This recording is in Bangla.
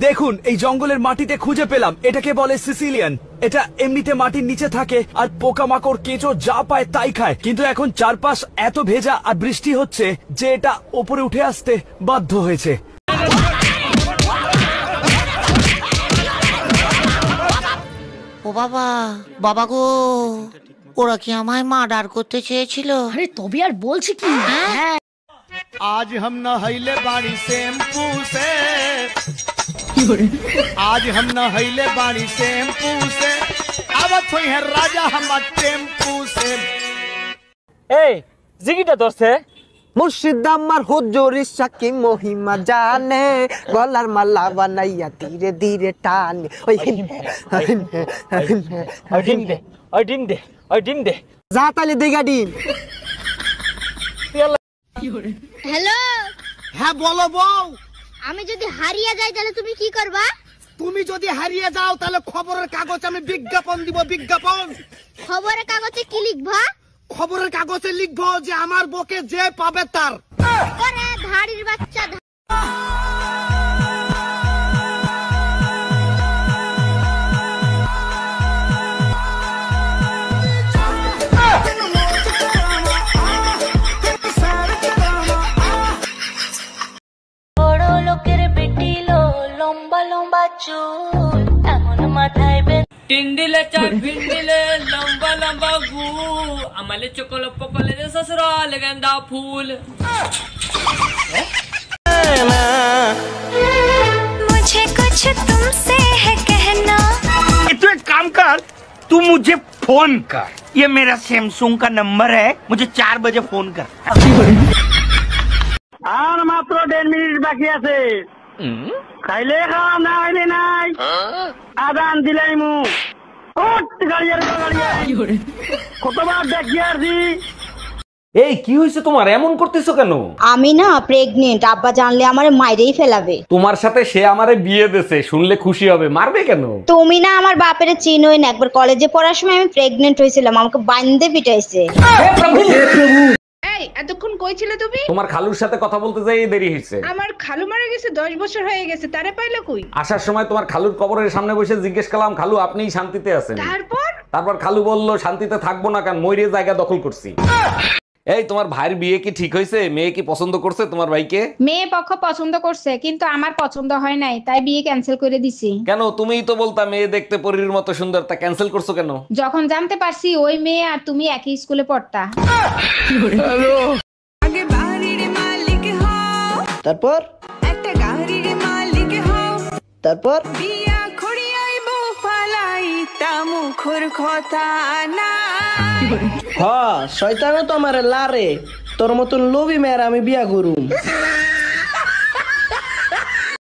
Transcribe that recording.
দেখুন এই জঙ্গলের মাটিতে খুঁজে পেলাম, এটাকে বলে সিসিলিয়ান। এটা এমনিতে মাটির নিচে থাকে আর পোকামাকড় কেঁচো যা পায় তাই খায়, কিন্তু এখন চারপাশ এত ভেজা আর বৃষ্টি হচ্ছে যে এটা ওপরে উঠে আসতে বাধ্য হয়েছে। ও বাবা, বাবা গো, ওরা কি আমায় মার্ডার করতে চেয়েছিল? আরে তবে আর বলছি কি, হ্যাঁ। आज हम नहैले बाड़ी शैम्पू से, आज हम नहैले बाड़ी शैम्पू से, आवत होई है राजा हमार टेम्पू से। এই জিগিটা ধরছে মুর্শিদ আমার হুজুরি সাকি মহিমা জানে, গলার মালা বানাইয়া ধীরে ধীরে টানে। ওই ডিম দে, ওই ডিম দে, ওই ডিম দে, যা তালে দিগা ডিম। হ্যালো, হ্যাঁ বলো বউ। আমি যদি হারিয়ে যাই তাহলে তুমি কি করবা? তুমি যদি হারিয়ে যাও তাহলে খবরের কাগজে আমি বিজ্ঞাপন দিব, বিজ্ঞাপন। খবরের কাগজে কি লিখবা? খবরের কাগজে লিখবো যে আমার বকে যে পাবে তার। ওরে ধাড়ির বাচ্চা। বড় লোকের বেটি লো, লম্বা লম্বা চুল, এমন মাথায় টিন্ডিলে চাট ভিন্ডিলে লম্বা লম্বা গু, আমালে চকল পকলে রে সসুরাল গেন্দা ফুল। मुझे कुछ तुमसे है कहना। तू एक काम कर, तू मुझे फोन कर, ये मेरा सैमसंग का नंबर है, मुझे 4 बजे फोन कर। আর মাত্র 10 মিনিট বাকি আছে, খাইলে খাওয়া না খাইলে নাই, আদান দিলাই মু কতবার দেখি আসি। এই কি হয়েছে তোমার, এমন করতেছো কেন? আমি না প্রেগনেন্ট, আব্বা জানলে আমারে মাইরেই ফেলাবে। তোমার সাথে সে আমারে বিয়ে দিয়েছে, শুনলে খুশি হবে, মারবে কেন? তুমি না আমার বাপের চিনোই না, একবার কলেজে পড়ার সময় আমি প্রেগনেন্ট হয়েছিলাম, আমাকে বান্ধে পিটাইছে। এই এতক্ষণ কই ছিলে তুমি? তোমার খালুর সাথে কথা বলতে যাই দেরি হয়েছে। আমার খালু মারা গেছে 10 বছর হয়ে গেছে, তারে পাইলো কই? আসার সময় তোমার খালুর কবরের সামনে বসে জিজ্ঞেস করলাম, খালু আপনিই শান্তিতে আছেন? তারপর খালু বলল, শান্তিতে থাকবো না কেন, মইরে জায়গা দখল করছি। এই তোমার ভাইয়ের বিয়ে কি ঠিক হয়েছে? মেয়ে কি পছন্দ করছে তোমার ভাইকে? মেয়ে পক্ষ পছন্দ করছে, কিন্তু আমার পছন্দ হয় নাই, তাই বিয়ে ক্যান্সেল করে দিছি। কেন? তুমিই তো বলতা মেয়ে দেখতে পরীর মতো সুন্দর, তা ক্যান্সেল করছো কেন? যখন জানতে পারছি ওই মেয়ে আর তুমি একই স্কুলে পড়তা। আগে বাড়ির মালিক হও, তারপর একটা গাড়ির মালিক হও, তারপর বিয়া খড়িয়াইবো ফালাই তা মুখর কথা না। হ্যাঁ, শয়তানও তো আমারে লারে, তোর মতন লোভী মেয়ের আমি বিয়া করুম।